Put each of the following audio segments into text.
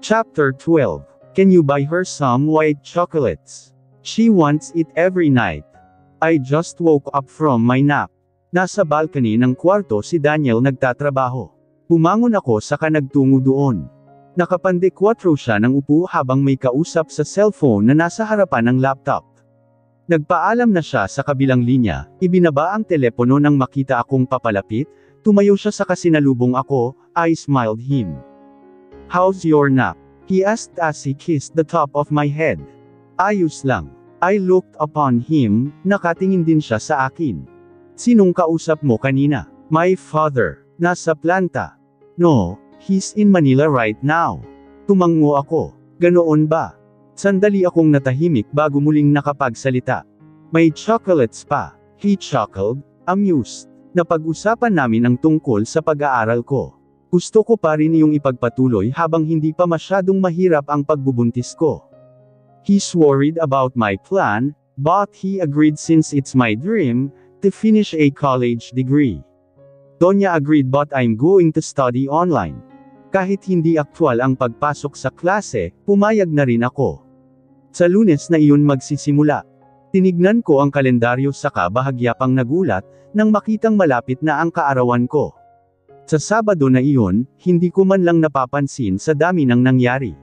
Chapter 12. Can you buy her some white chocolates? She wants it every night. I just woke up from my nap. Nasa balcony ng kwarto si Daniel nagtatrabaho. Bumangon ako saka nagtungo doon. Nakapande-4 siya ng upo habang may kausap sa cellphone na nasa harapan ng laptop. Nagpaalam na siya sa kabilang linya, ibinaba ang telepono nang makita akong papalapit, tumayo siya saka sinalubong ako, I smiled him. How's your nap? He asked as he kissed the top of my head. Ayos lang. I looked upon him, nakatingin din siya sa akin. Sinong kausap mo kanina? My father. Nasa planta. No, he's in Manila right now. Tumango ako. Ganoon ba? Sandali akong natahimik bago muling nakapagsalita. May chocolates pa. He chuckled, amused. Napag-usapan namin ang tungkol sa pag-aaral ko. Gusto ko pa rin iyong ipagpatuloy habang hindi pa masyadong mahirap ang pagbubuntis ko. He's worried about my plan, but he agreed since it's my dream to finish a college degree. Donya agreed but I'm going to study online. Kahit hindi aktwal ang pagpasok sa klase, pumayag na rin ako. Sa Lunes na iyon magsisimula. Tinignan ko ang kalendaryo saka bahagya pang nagulat, nang makitang malapit na ang kaarawan ko. Sa Sabado na iyon, hindi ko man lang napapansin sa dami ng nangyari.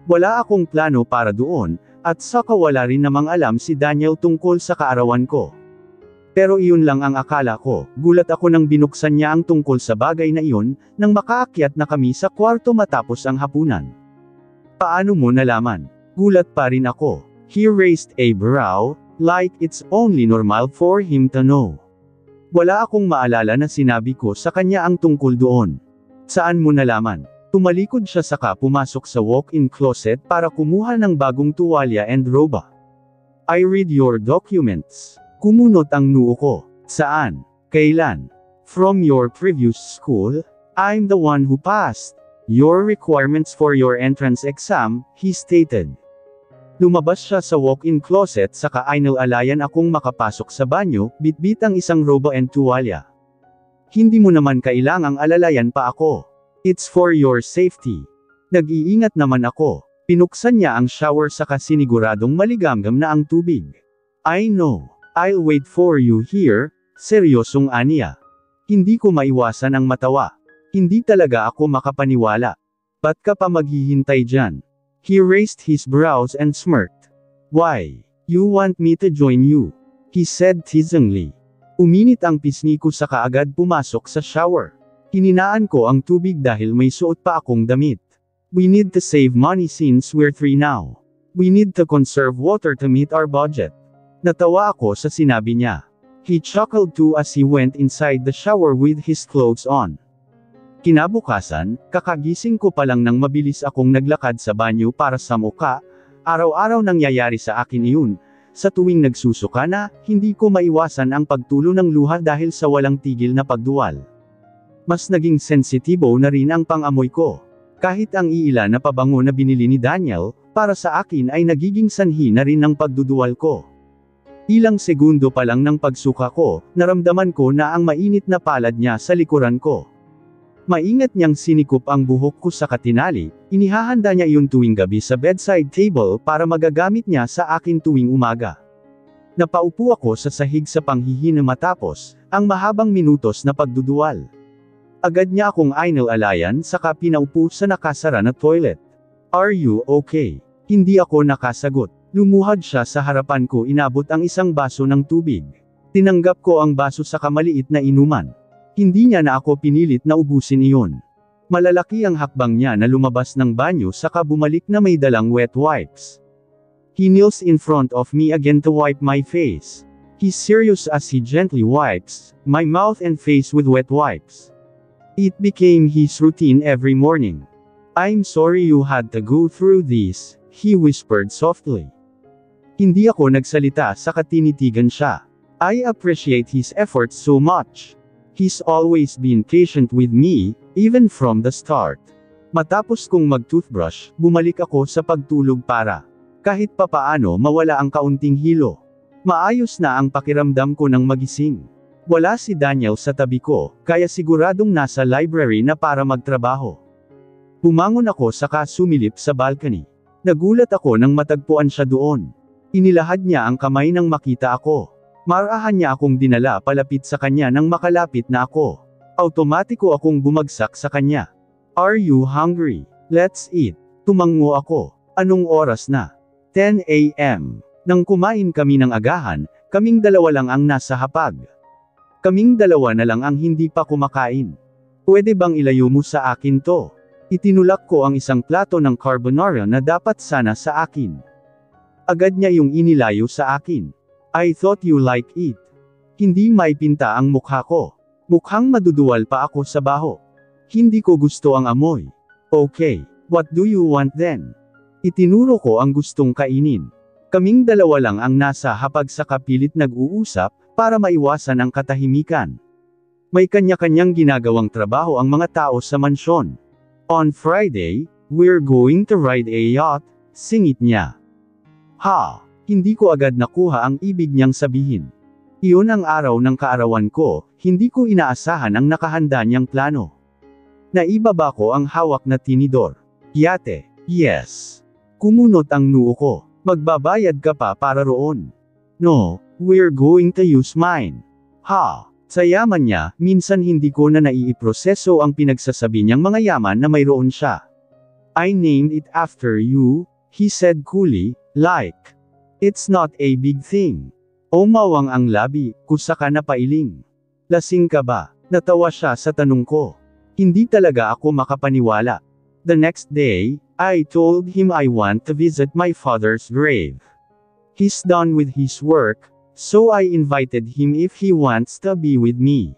Wala akong plano para doon, at saka wala rin namang alam si Daniel tungkol sa kaarawan ko. Pero iyon lang ang akala ko, gulat ako nang binuksan niya ang tungkol sa bagay na iyon, nang makaakyat na kami sa kwarto matapos ang hapunan. Paano mo nalaman? Gulat pa rin ako. He raised a brow, like it's only normal for him to know. Wala akong maalala na sinabi ko sa kanya ang tungkol doon. Saan mo nalaman? Tumalikod siya saka pumasok sa walk-in closet para kumuha ng bagong tuwalya and roba. I read your documents. Kumunot ang noo ko. Saan? Kailan? From your previous school? I'm the one who passed your requirements for your entrance exam, he stated. Lumabas siya sa walk-in closet saka inalalayan akong makapasok sa banyo, bitbit ang isang robe and tuwalya. Hindi mo naman kailangang alalayan pa ako. It's for your safety. Nag-iingat naman ako. Pinuksan niya ang shower saka siniguradong maligamgam na ang tubig. I know. I'll wait for you here, seryosong aniya. Hindi ko maiwasan ang matawa. Hindi talaga ako makapaniwala. Ba't ka pa maghihintay dyan? He raised his brows and smirked. Why? You want me to join you? He said teasingly. Uminit ang pisngi ko saka agad pumasok sa shower. Hininaan ko ang tubig dahil may suot pa akong damit. We need to save money since we're 3 now. We need to conserve water to meet our budget. Natawa ako sa sinabi niya. He chuckled too as he went inside the shower with his clothes on. Kinabukasan, kakagising ko pa lang nang mabilis akong naglakad sa banyo para sa muka. Araw-araw nangyayari sa akin iyon. Sa tuwing nagsusuka na, hindi ko maiwasan ang pagtulo ng luha dahil sa walang tigil na pagduwal. Mas naging sensitibo na rin ang pangamoy ko. Kahit ang iila na pabango na binili ni Daniel, para sa akin ay nagiging sanhi na rin ng pagduduwal ko. Ilang segundo pa lang ng pagsuka ko, naramdaman ko na ang mainit na palad niya sa likuran ko. Maingat niyang sinikup ang buhok ko sa katinali, inihahanda niya iyon tuwing gabi sa bedside table para magagamit niya sa akin tuwing umaga. Napaupo ako sa sahig sa panghihina matapos ang mahabang minutos na pagduduwal. Agad niya akong inalalayan saka pinaupo sa nakasara na toilet. Are you okay? Hindi ako nakasagot. Lumuhad siya sa harapan ko, inabot ang isang baso ng tubig. Tinanggap ko ang baso sa kamaliit na inuman. Hindi niya na ako pinilit na ubusin iyon. Malalaki ang hakbang niya na lumabas ng banyo saka bumalik na may dalang wet wipes. He kneels in front of me again to wipe my face. He's serious as he gently wipes my mouth and face with wet wipes. It became his routine every morning. I'm sorry you had to go through this, he whispered softly. Hindi ako nagsalita saka tinitigan siya. I appreciate his efforts so much. He's always been patient with me, even from the start. Matapos kong mag-toothbrush, bumalik ako sa pagtulog para kahit papaano mawala ang kaunting hilo. Maayos na ang pakiramdam ko nang magising. Wala si Daniel sa tabi ko, kaya siguradong nasa library na para magtrabaho. Bumangon ako saka sumilip sa balcony. Nagulat ako nang matagpuan siya doon. Inilahad niya ang kamay nang makita ako. Marahan niya akong dinala palapit sa kanya nang makalapit na ako. Automatiko akong bumagsak sa kanya. Are you hungry? Let's eat. Tumango ako. Anong oras na? 10 a.m. Nang kumain kami ng agahan, kaming dalawa lang ang nasa hapag. Kaming dalawa na lang ang hindi pa kumakain. Pwede bang ilayo mo sa akin to? Itinulak ko ang isang plato ng carbonara na dapat sana sa akin. Agad niya yung inilayo sa akin. I thought you like it. Hindi maipinta ang mukha ko. Mukhang maduduwal pa ako sa baho. Hindi ko gusto ang amoy. Okay, what do you want then? Itinuro ko ang gustong kainin. Kaming dalawa lang ang nasa hapag sa kapilit nag-uusap, para maiwasan ang katahimikan. May kanya-kanyang ginagawang trabaho ang mga tao sa mansyon. On Friday, we're going to ride a yacht, singit niya. Ha! Hindi ko agad nakuha ang ibig niyang sabihin. Iyon ang araw ng kaarawan ko, hindi ko inaasahan ang nakahanda niyang plano. Naibaba ko ang hawak na tinidor. Yate, yes. Kumunot ang noo ko. Magbabayad ka pa para roon. No, we're going to use mine. Ha! Sa yaman niya, minsan hindi ko na naiiproseso ang pinagsasabi niyang mga yaman na mayroon siya. I named it after you, he said coolly, like. It's not a big thing. Umawang ang labi, kusaka na pailing. Lasing ka ba? Natawa siya sa tanong ko. Hindi talaga ako makapaniwala. The next day, I told him I want to visit my father's grave. He's done with his work, so I invited him if he wants to be with me.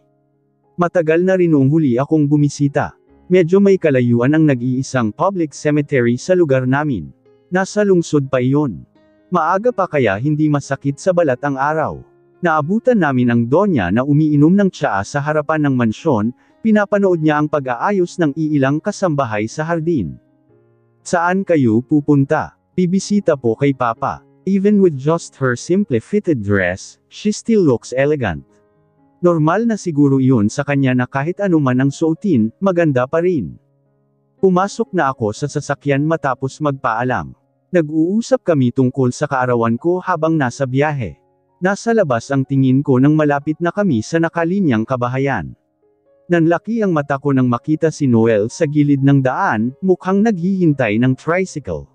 Matagal na rin noong huli akong bumisita. Medyo may kalayuan ang nag-iisang public cemetery sa lugar namin. Nasa lungsod pa iyon. Maaga pa kaya hindi masakit sa balat ang araw. Naabutan namin ang donya na umiinom ng tsaa sa harapan ng mansyon, pinapanood niya ang pag-aayos ng iilang kasambahay sa hardin. Saan kayo pupunta? Bibisita po kay Papa. Even with just her simple fitted dress, she still looks elegant. Normal na siguro iyon sa kanya na kahit anuman ang suotin, maganda pa rin. Pumasok na ako sa sasakyan matapos magpaalam. Nag-uusap kami tungkol sa kaarawan ko habang nasa biyahe. Nasa labas ang tingin ko nang malapit na kami sa nakalinyang kabahayan. Nanlaki ang mata ko nang makita si Noel sa gilid ng daan, mukhang naghihintay ng tricycle.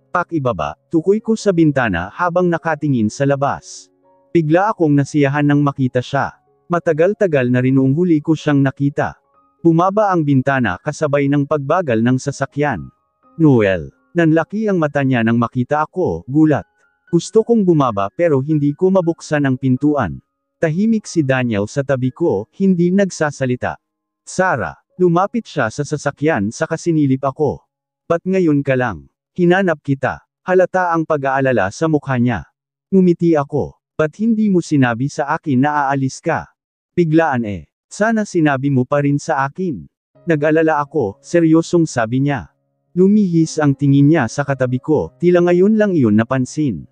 Pakibaba, tukoy ko sa bintana habang nakatingin sa labas. Bigla akong nasiyahan nang makita siya. Matagal-tagal na rin noong huli ko siyang nakita. Bumaba ang bintana kasabay ng pagbagal ng sasakyan. Noel. Nanlaki ang mata niya nang makita ako, gulat. Gusto kong bumaba pero hindi ko mabuksan ang pintuan. Tahimik si Daniel sa tabi ko, hindi nagsasalita. Sarah, lumapit siya sa sasakyan saka sinilip ako. Ba't ngayon ka lang? Hinanap kita. Halata ang pag-aalala sa mukha niya. Ngumiti ako. Ba't hindi mo sinabi sa akin na aalis ka? Biglaan eh. Sana sinabi mo pa rin sa akin. Nag-alala ako, seryosong sabi niya. Lumihis ang tingin niya sa katabi ko, tila ngayon lang iyon napansin.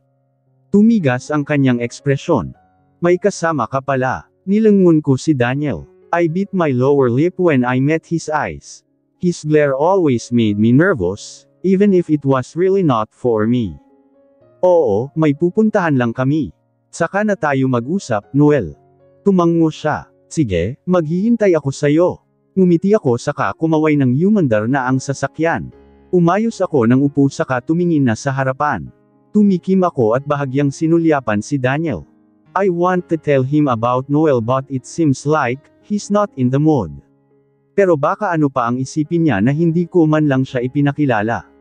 Tumigas ang kanyang ekspresyon. May kasama ka pala. Nilangon ko si Daniel. I bit my lower lip when I met his eyes. His glare always made me nervous, even if it was really not for me. Oo, may pupuntahan lang kami. Saka na tayo mag-usap, Noel. Tumango siya. Sige, maghihintay ako sayo. Ngumiti ako saka kumaway ng humandar na ang sasakyan. Umayos ako nang upo saka tumingin na sa harapan. Tumikim ako at bahagyang sinulyapan si Daniel. I want to tell him about Noel but it seems like, he's not in the mood. Pero baka ano pa ang isipin niya na hindi ko man lang siya ipinakilala.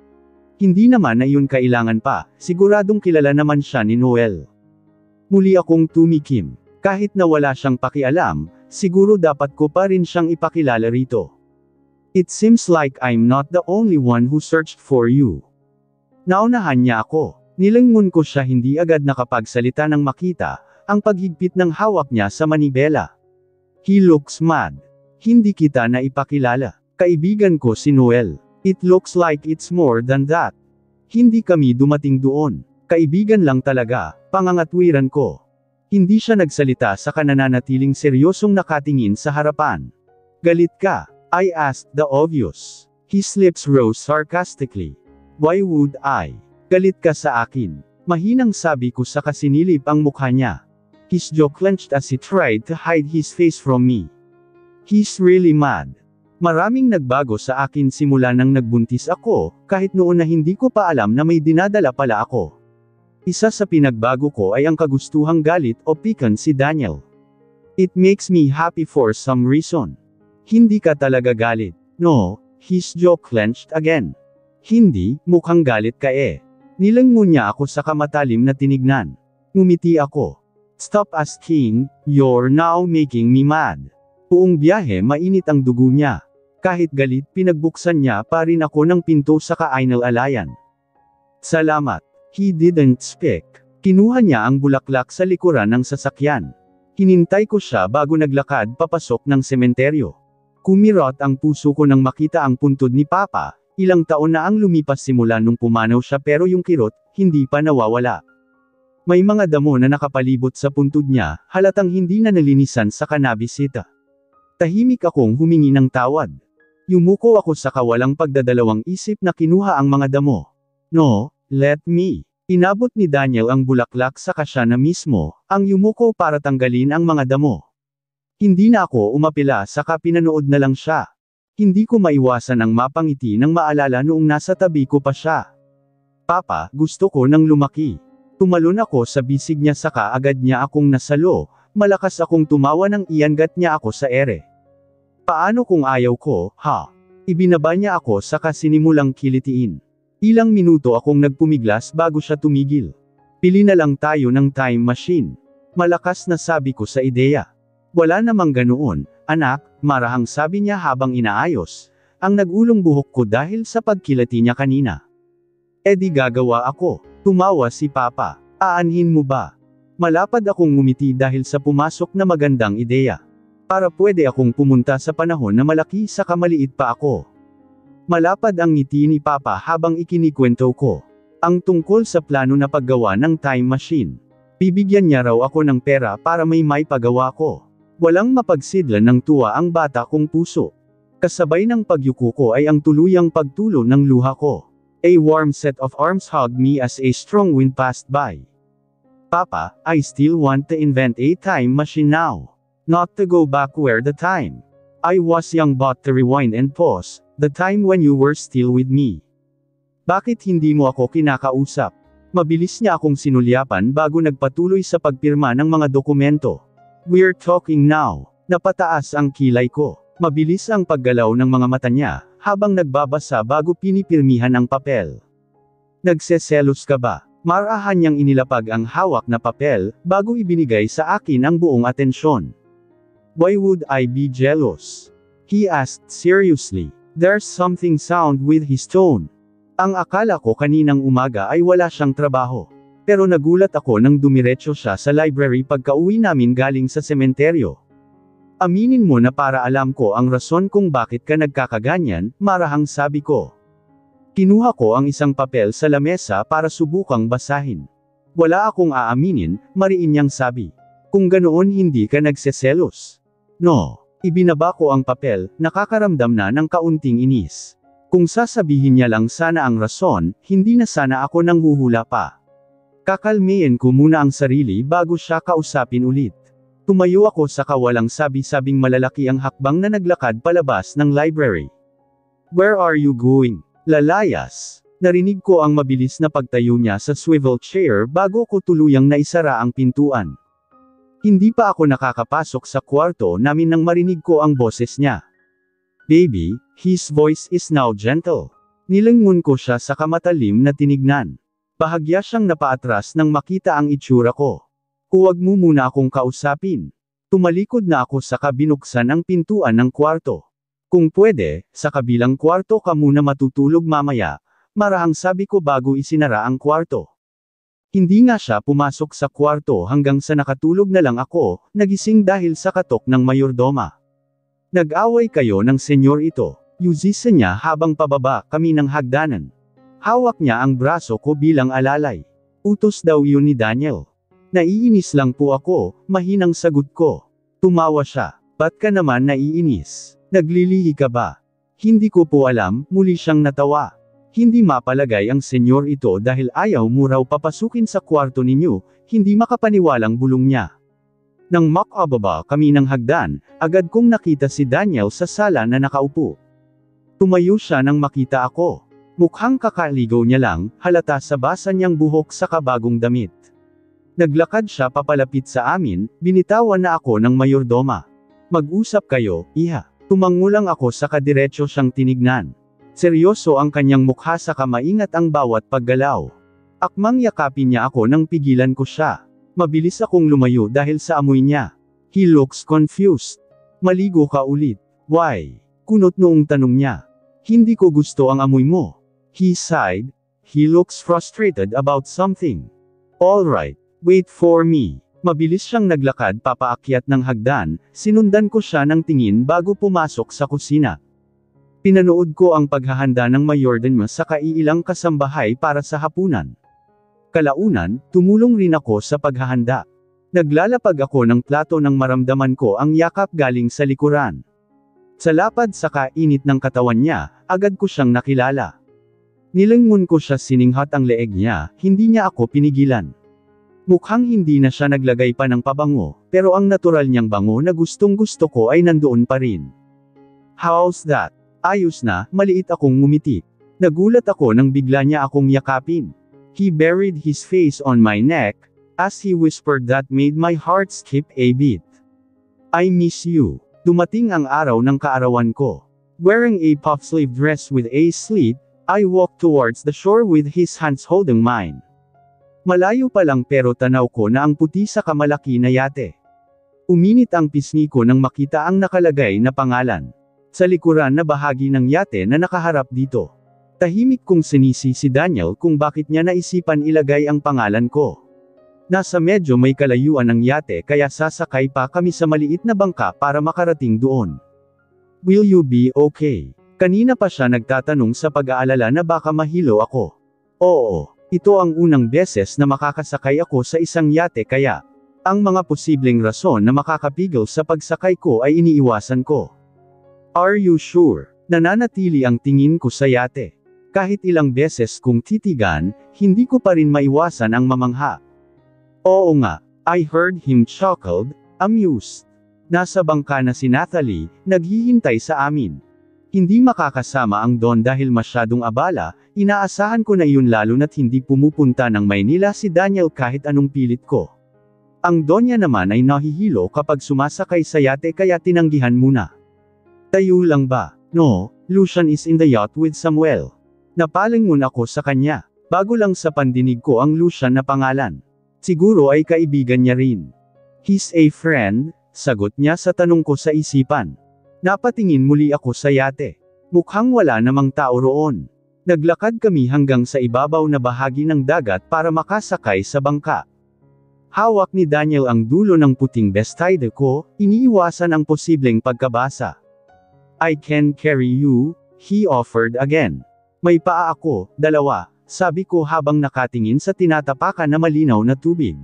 Hindi naman na iyon kailangan pa, siguradong kilala naman siya ni Noel. Muli akong tumikim. Kahit na wala siyang pakialam, siguro dapat ko pa rin siyang ipakilala rito. It seems like I'm not the only one who searched for you. Naunahan niya ako. Nilangon ko siya hindi agad nakapagsalita nang makita, ang paghigpit ng hawak niya sa manibela. He looks mad. Hindi kita na ipakilala. Kaibigan ko si Noel. It looks like it's more than that. Hindi kami dumating doon. Kaibigan lang talaga, pangangatwiran ko. Hindi siya nagsalita sa nananatiling seryosong nakatingin sa harapan. Galit ka? I asked the obvious. His lips rose sarcastically. Why would I? Galit ka sa akin. Mahinang sabi ko sa kasinilip ang mukha niya. His jaw clenched as he tried to hide his face from me. He's really mad. Maraming nagbago sa akin simula nang nagbuntis ako, kahit noon na hindi ko pa alam na may dinadala pala ako. Isa sa pinagbago ko ay ang kagustuhang galit o pikan si Daniel. It makes me happy for some reason. Hindi ka talaga galit. No, his jaw clenched again. Hindi, mukhang galit ka eh. Nilangon niya ako sa kamatalim na tinignan. Ngumiti ako. Stop asking, you're now making me mad. Buong biyahe mainit ang dugo niya. Kahit galit pinagbuksan niya pa rin ako ng pinto sa kainal-alayan. Salamat. He didn't speak. Kinuha niya ang bulaklak sa likuran ng sasakyan. Hinintay ko siya bago naglakad papasok ng sementeryo. Kumirot ang puso ko nang makita ang puntod ni Papa. Ilang taon na ang lumipas simula nung pumanaw siya pero yung kirot, hindi pa nawawala. May mga damo na nakapalibot sa puntod niya, halatang hindi na nalinisan sa kanabisita. Tahimik akong humingi ng tawad. Yumuko ako sa kawalang pagdadalawang isip na kinuha ang mga damo. No, let me. Inabot ni Daniel ang bulaklak sa kasya na mismo, ang yumuko para tanggalin ang mga damo. Hindi na ako umapila saka pinanood na lang siya. Hindi ko maiwasan ang mapangiti nang maalala noong nasa tabi ko pa siya. Papa, gusto ko nang lumaki. Tumalon ako sa bisig niya saka agad niya akong nasalo, malakas akong tumawa nang iyangat niya ako sa ere. Paano kung ayaw ko, ha? Ibinaba niya ako saka sinimulang kilitiin. Ilang minuto akong nagpumiglas bago siya tumigil. Pili na lang tayo ng time machine. Malakas na sabi ko sa ideya. Wala namang ganoon, anak, marahang sabi niya habang inaayos. Ang nagulong buhok ko dahil sa pagkilati niya kanina. Di gagawa ako. Tumawa si Papa. Aanhin mo ba? Malapad akong ngumiti dahil sa pumasok na magandang ideya. Para pwede akong pumunta sa panahon na malaki sa kamaliit pa ako. Malapad ang ngiti ni Papa habang ikinikwento ko. Ang tungkol sa plano na paggawa ng time machine. Bibigyan niya raw ako ng pera para may pagawa ko. Walang mapagsidlan ng tuwa ang bata kong puso. Kasabay ng pagyuko ko ay ang tuluyang pagtulo ng luha ko. A warm set of arms hugged me as a strong wind passed by. Papa, I still want to invent a time machine now. Not to go back where the time I was young but to rewind and pause, the time when you were still with me. Bakit hindi mo ako kinakausap? Mabilis niya akong sinulyapan bago nagpatuloy sa pagpirma ng mga dokumento. We're talking now. Napataas ang kilay ko. Mabilis ang paggalaw ng mga mata niya, habang nagbabasa bago pinipirmihan ang papel. Nagseselos ka ba? Marahan niyang inilapag ang hawak na papel, bago ibinigay sa akin ang buong atensyon. Why would I be jealous? He asked seriously. There's something sound with his tone. Ang akala ko kaninang umaga ay wala siyang trabaho. Pero nagulat ako nang dumiretso siya sa library pagka-uwi namin galing sa sementeryo. Aminin mo na para alam ko ang rason kung bakit ka nagkakaganyan, marahang sabi ko. Kinuha ko ang isang papel sa lamesa para subukang basahin. Wala akong aaminin, mariin niyang sabi. Kung ganoon hindi ka nagseselos. No. Ibinaba ko ang papel, nakakaramdam na ng kaunting inis. Kung sasabihin niya lang sana ang rason, hindi na sana ako nanghuhula pa. Kakalmayin ko muna ang sarili bago siya kausapin ulit. Tumayo ako sa kawalang sabi-sabing malalaki ang hakbang na naglakad palabas ng library. Where are you going? Lalayas. Narinig ko ang mabilis na pagtayo niya sa swivel chair bago ko tuluyang naisara ang pintuan. Hindi pa ako nakakapasok sa kwarto namin nang marinig ko ang boses niya. Baby, his voice is now gentle. Nilangon ko siya sa kamatalim na tinignan. Bahagya siyang napaatras nang makita ang itsura ko. Huwag mo muna akong kausapin. Tumalikod na ako saka binuksan ang pintuan ng kwarto. Kung pwede, sa kabilang kwarto ka muna matutulog mamaya, marahang sabi ko bago isinara ang kwarto. Hindi nga siya pumasok sa kwarto hanggang sa nakatulog na lang ako, nagising dahil sa katok ng mayordoma. Nag-away kayo ng senyor ito, yuzisa niya habang pababa kami ng hagdanan. Hawak niya ang braso ko bilang alalay. Utos daw yun ni Daniel. Naiinis lang po ako, mahinang sagot ko. Tumawa siya. Ba't ka naman naiinis? Naglilihi ka ba? Hindi ko po alam, muli siyang natawa. Hindi mapalagay ang senyor ito dahil ayaw mo raw papasukin sa kwarto ninyo, hindi makapaniwalang bulong niya. Nang makababa kami ng hagdan, agad kong nakita si Daniel sa sala na nakaupo. Tumayo siya nang makita ako. Mukhang kakaligaw niya lang, halata sa basa niyang buhok sa kabagong damit. Naglakad siya papalapit sa amin, binitawan na ako ng mayordoma. Mag-usap kayo, iha. Tumango lang ako sa kadiretso siyang tinignan. Seryoso ang kanyang mukha saka maingat ang bawat paggalaw. Akmang yakapin niya ako nang pigilan ko siya. Mabilis akong lumayo dahil sa amoy niya. He looks confused. Maligo ka ulit. Why? Kunot noong tanong niya. Hindi ko gusto ang amoy mo. He sighed. He looks frustrated about something. Alright, wait for me. Mabilis siyang naglakad papaakyat ng hagdan, sinundan ko siya ng tingin bago pumasok sa kusina. Pinanood ko ang paghahanda ng mayordoma sa kaiilang kasambahay para sa hapunan. Kalaunan, tumulong rin ako sa paghahanda. Naglalapag ako ng plato nang maramdaman ko ang yakap galing sa likuran. Sa lapad sa kainit ng katawan niya, agad ko siyang nakilala. Nilingon ko siya sininghat ang leeg niya, hindi niya ako pinigilan. Mukhang hindi na siya naglagay pa ng pabango, pero ang natural niyang bango na gustong gusto ko ay nandoon pa rin. How's that? Ayos na, maliit akong ngumiti. Nagulat ako nang bigla niya akong yakapin. He buried his face on my neck, as he whispered that made my heart skip a beat. I miss you. Dumating ang araw ng kaarawan ko. Wearing a puff-sleeve dress with a slit, I walked towards the shore with his hands holding mine. Malayo pa lang pero tanaw ko na ang puti sa kamalaki na yate. Uminit ang pisngi ko nang makita ang nakalagay na pangalan. Sa likuran na bahagi ng yate na nakaharap dito. Tahimik kong sinisi si Daniel kung bakit niya naisipan ilagay ang pangalan ko. Nasa medyo may kalayuan ang yate kaya sasakay pa kami sa maliit na bangka para makarating doon. Will you be okay? Kanina pa siya nagtatanong sa pag-aalala na baka mahilo ako. Oo. Ito ang unang beses na makakasakay ako sa isang yate kaya, ang mga posibleng rason na makakapigil sa pagsakay ko ay iniiwasan ko. Are you sure? Nananatili ang tingin ko sa yate. Kahit ilang beses kong titigan, hindi ko pa rin maiwasan ang mamangha. Oo nga, I heard him chuckled, amused. Nasa bangka na si Natalie, naghihintay sa amin. Hindi makakasama ang Don dahil masyadong abala, inaasahan ko na iyon lalo na't hindi pumupunta ng Maynila si Daniel kahit anong pilit ko. Ang Donya naman ay nahihilo kapag sumasakay sa yate kaya tinanggihan muna. Tayo lang ba? No, Lucian is in the yacht with Samuel. Napalingon ako sa kanya. Bago lang sa pandinig ko ang Lucian na pangalan. Siguro ay kaibigan niya rin. He's a friend, sagot niya sa tanong ko sa isipan. Napatingin muli ako sa yate. Mukhang wala namang tao roon. Naglakad kami hanggang sa ibabaw na bahagi ng dagat para makasakay sa bangka. Hawak ni Daniel ang dulo ng puting bestide ko, iniiwasan ang posibleng pagkabasa. I can carry you, he offered again. May paa ako, dalawa, sabi ko habang nakatingin sa tinatapakan na malinaw na tubig.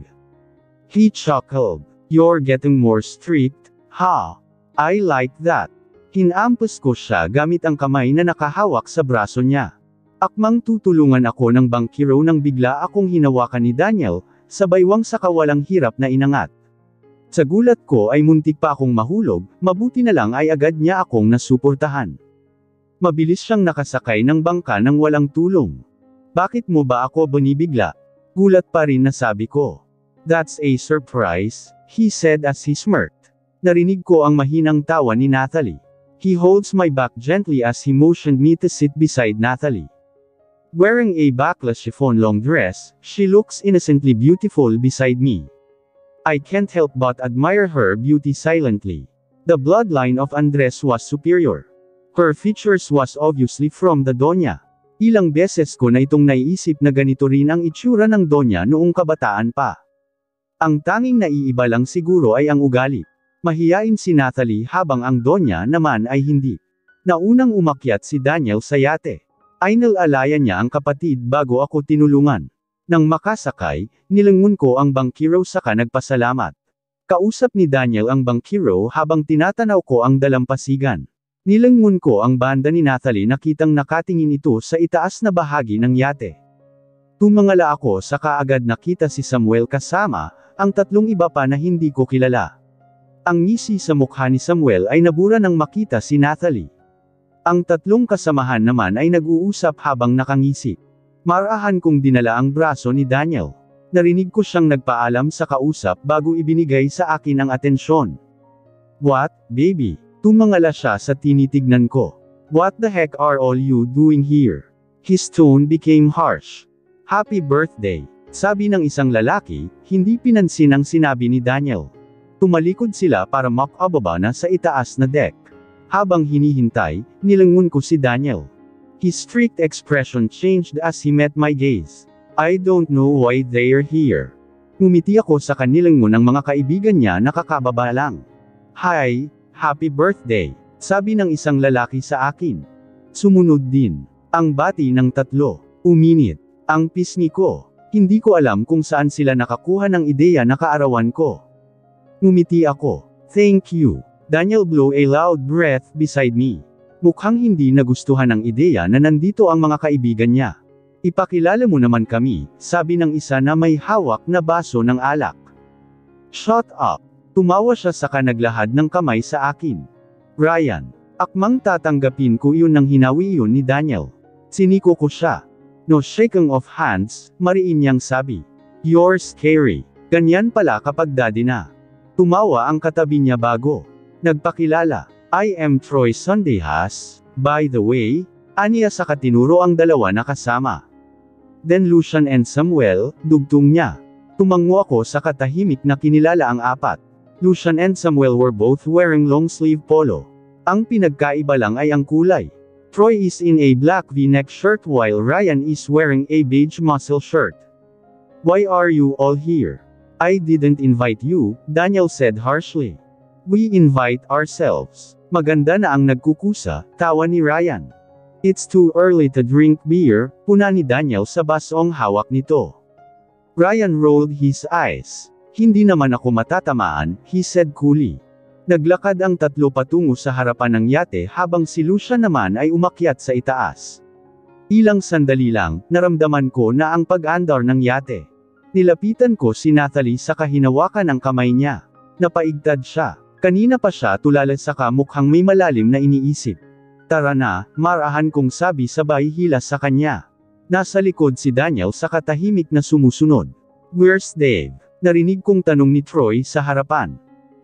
He chuckled. You're getting more strict, ha? I like that. Hinampas ko siya gamit ang kamay na nakahawak sa braso niya. Akmang tutulungan ako ng bangkiro nang bigla akong hinawakan ni Daniel, sabaywang sa kawalang hirap na inangat. Sa gulat ko ay muntik pa akong mahulog, mabuti na lang ay agad niya akong nasuportahan. Mabilis siyang nakasakay ng bangka nang walang tulong. Bakit mo ba ako binibigla? Gulat pa rin na sabi ko. That's a surprise, he said as he smirked. Narinig ko ang mahinang tawa ni Natalie. He holds my back gently as he motioned me to sit beside Natalie. Wearing a backless chiffon long dress, she looks innocently beautiful beside me. I can't help but admire her beauty silently. The bloodline of Andres was superior. Her features was obviously from the Donya. Ilang beses ko na itong naiisip na ganito rin ang itsura ng Donya noong kabataan pa. Ang tanging naiiba lang siguro ay ang ugali. Mahiyain si Natalie habang ang Donya naman ay hindi. Naunang umakyat si Daniel sa yate. Inalalayan niya ang kapatid bago ako tinulungan. Nang makasakay, nilingon ko ang bangkiro saka nagpasalamat. Kausap ni Daniel ang bangkiro habang tinatanaw ko ang dalampasigan. Nilangon ko ang banda ni Natalie na kitang nakatingin ito sa itaas na bahagi ng yate. Tumangala ako sa kaagad nakita si Samuel kasama, ang tatlong iba pa na hindi ko kilala. Ang ngisi sa mukha ni Samuel ay nabura nang makita si Natalie. Ang tatlong kasamahan naman ay nag-uusap habang nakangisi. Marahan kong dinala ang braso ni Daniel. Narinig ko siyang nagpaalam sa kausap bago ibinigay sa akin ang atensyon. "What, baby?" Tumangala siya sa tinitignan ko. "What the heck are all you doing here?" His tone became harsh. "Happy birthday," sabi ng isang lalaki, hindi pinansin ang sinabi ni Daniel. Tumalikod sila para makababa na sa itaas na deck. Habang hinihintay, nilangon ko si Daniel. His strict expression changed as he met my gaze. "I don't know why they're here." Ngumiti ako sa kanilangon ng mga kaibigan niya na kakababa lang. "Hi, happy birthday," sabi ng isang lalaki sa akin. Sumunod din ang bati ng tatlo. Uminit ang pisngi ko. Hindi ko alam kung saan sila nakakuha ng ideya na kaarawan ko. Ngumiti ako. "Thank you." Daniel blew a loud breath beside me. Mukhang hindi nagustuhan ng ideya na nandito ang mga kaibigan niya. "Ipakilala mo naman kami," sabi ng isa na may hawak na baso ng alak. "Shut up." Tumawa siya saka naglahad ng kamay sa akin. "Ryan." Akmang tatanggapin ko yun nang hinawi yun ni Daniel. Siniko ko siya. "No shaking of hands," mariin niyang sabi. "You're scary." Ganyan pala kapag daddy na. Tumawa ang katabi niya bago nagpakilala. "I am Troy Sandehas, by the way," aniya sa katinuro ang dalawa na kasama. "Then Lucian and Samuel," dugtong niya. Tumango ako sa katahimik na kinilala ang apat. Lucian and Samuel were both wearing long-sleeve polo. Ang pinagkaiba lang ay ang kulay. Troy is in a black V-neck shirt while Ryan is wearing a beige muscle shirt. "Why are you all here?" "I didn't invite you," Daniel said harshly. "We invite ourselves." Maganda na ang nagkukusa, tawa ni Ryan. "It's too early to drink beer," puna ni Daniel sa basong hawak nito. Ryan rolled his eyes. "Hindi naman ako matatamaan," he said coolly. Naglakad ang tatlo patungo sa harapan ng yate habang si Lucian naman ay umakyat sa itaas. Ilang sandali lang, naramdaman ko na ang pag-andar ng yate. Nilapitan ko si Natalie sa kahinawakan ng kamay niya. Napaigtad siya. Kanina pa siya tulala saka mukhang may malalim na iniisip. "Tara na," marahan kong sabi sabay hila sa kanya. Nasa likod si Daniel sa katahimik na sumusunod. "Where's Dave?" Narinig kong tanong ni Troy sa harapan.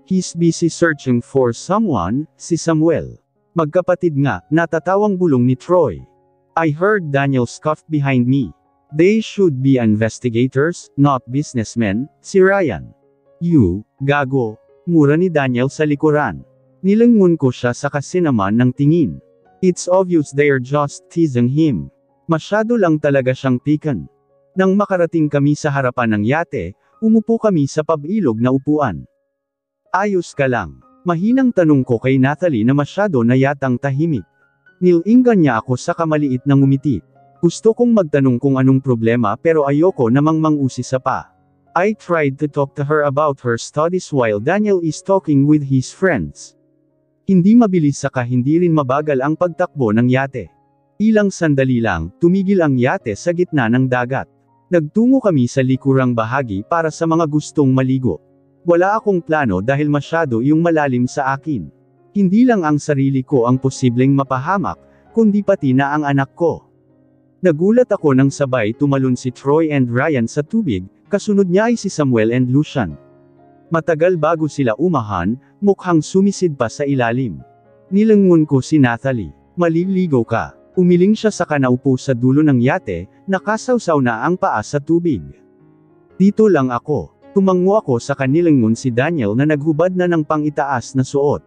"He's busy searching for someone," si Samuel. Magkapatid nga, natatawang bulong ni Troy. I heard Daniel scoff behind me. "They should be investigators, not businessmen," si Ryan. "You, gago." Mura ni Daniel sa likuran. Nilangon ko siya sa kasinaman ng tingin. It's obvious they're just teasing him. Masyado lang talaga siyang pikan. Nang makarating kami sa harapan ng yate, umupo kami sa pabilog na upuan. "Ayos ka lang?" Mahinang tanong ko kay Natalie na masyado na yatang tahimik. Nilinggan niya ako sa kamaliit na ngumiti. Gusto kong magtanong kung anong problema pero ayoko namang mangusisa pa. I tried to talk to her about her studies while Daniel is talking with his friends. Hindi mabilis saka hindi rin mabagal ang pagtakbo ng yate. Ilang sandali lang, tumigil ang yate sa gitna ng dagat. Nagtungo kami sa likurang bahagi para sa mga gustong maligo. Wala akong plano dahil masyado yung malalim sa akin. Hindi lang ang sarili ko ang posibleng mapahamak, kundi pati na ang anak ko. Nagulat ako nang sabay tumalon si Troy and Ryan sa tubig, kasunod niya ay si Samuel and Lucian. Matagal bago sila umahan, mukhang sumisid pa sa ilalim. Nilangon ko si Natalie. "Maliligo ka." Umiling siya sa kanaupo sa dulo ng yate, nakasawsaw na ang paa sa tubig. "Dito lang ako." Tumango ako sa kanilangon si Daniel na naghubad na ng pangitaas na suot.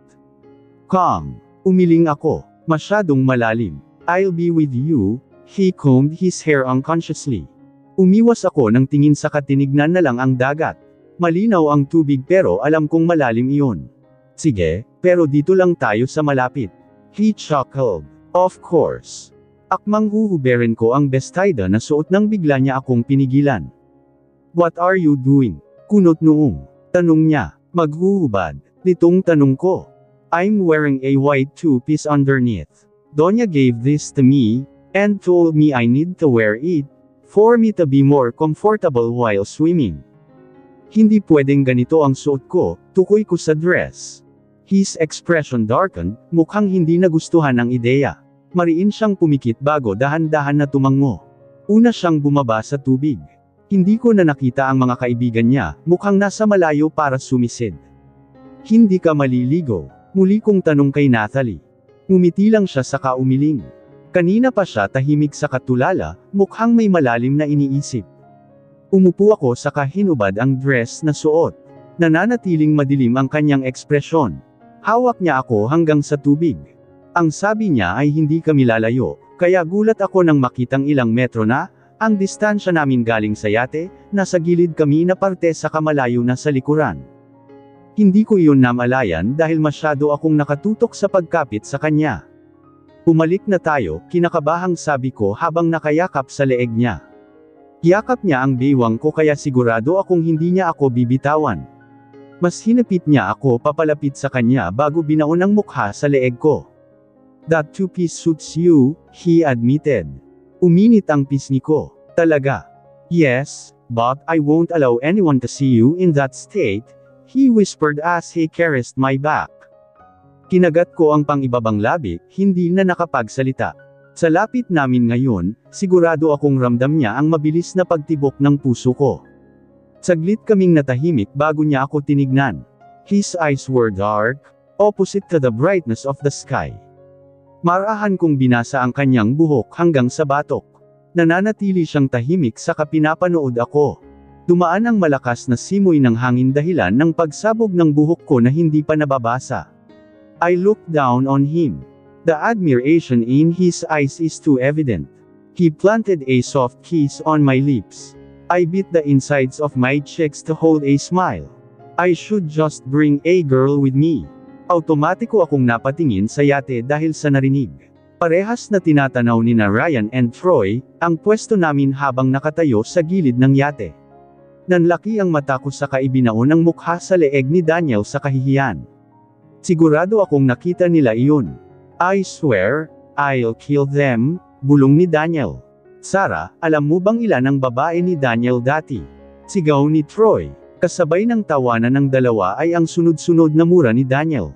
"Come." Umiling ako. "Masyadong malalim." "I'll be with you." He combed his hair unconsciously. Umiwas ako nang tingin sa katinignan na lang ang dagat. Malinaw ang tubig pero alam kong malalim iyon. "Sige, pero dito lang tayo sa malapit." He chuckled. "Of course." Akmang huhuberin ko ang bestida na suot nang bigla niya akong pinigilan. "What are you doing?" Kunot noong tanong niya. "Maghuhubad." Nitong tanong ko. I'm wearing a white two-piece underneath. Donya gave this to me, and told me I need to wear it, for me to be more comfortable while swimming. Hindi pwedeng ganito ang suot ko, tukoy ko sa dress. His expression darkened, mukhang hindi nagustuhan ang ideya. Mariin siyang pumikit bago dahan-dahan na tumango. Una siyang bumaba sa tubig. Hindi ko na nakita ang mga kaibigan niya, mukhang nasa malayo para sumisid. Hindi ka maliligo? Muli kong tanong kay Natalie. Ngumiti lang siya saka umiling. Kanina pa siya tahimik sa katulala, mukhang may malalim na iniisip. Umupo ako saka hinubad ang dress na suot. Nananatiling madilim ang kanyang ekspresyon. Hawak niya ako hanggang sa tubig. Ang sabi niya ay hindi kami lalayo, kaya gulat ako nang makitang ilang metro na, ang distansya namin galing sa yate, nasa gilid kami na parte sa kamalayo na sa likuran. Hindi ko iyon namalayan dahil masyado akong nakatutok sa pagkapit sa kanya. Pumalik na tayo, kinakabahang sabi ko habang nakayakap sa leeg niya. Yakap niya ang baywang ko kaya sigurado akong hindi niya ako bibitawan. Mas hinapit niya ako papalapit sa kanya bago binaon ang mukha sa leeg ko. That two-piece suits you, he admitted. Uminit ang pisngi ko. Talaga? Yes, but I won't allow anyone to see you in that state, he whispered as he caressed my back. Kinagat ko ang pangibabang labi, hindi na nakapagsalita. Sa lapit namin ngayon, sigurado akong ramdam niya ang mabilis na pagtibok ng puso ko. Saglit kaming natahimik bago niya ako tinignan. His eyes were dark, opposite to the brightness of the sky. Marahan kong binasa ang kanyang buhok hanggang sa batok. Nananatili siyang tahimik saka pinapanood ako. Dumaan ang malakas na simoy ng hangin dahilan ng pagsabog ng buhok ko na hindi pa nababasa. I looked down on him. The admiration in his eyes is too evident. He planted a soft kiss on my lips. I bit the insides of my cheeks to hold a smile. I should just bring a girl with me. Automatiko akong napatingin sa yate dahil sa narinig. Parehas na tinatanaw ni na Ryan and Troy, ang pwesto namin habang nakatayo sa gilid ng yate. Nanlaki ang mata ko saka ibinaon ang mukha sa leeg ni Daniel sa kahihiyan. Sigurado akong nakita nila iyon. I swear, I'll kill them, bulong ni Daniel. Sarah, alam mo bang ilan ang babae ni Daniel dati? Sigaw ni Troy. Kasabay ng tawanan ng dalawa ay ang sunod-sunod na mura ni Daniel.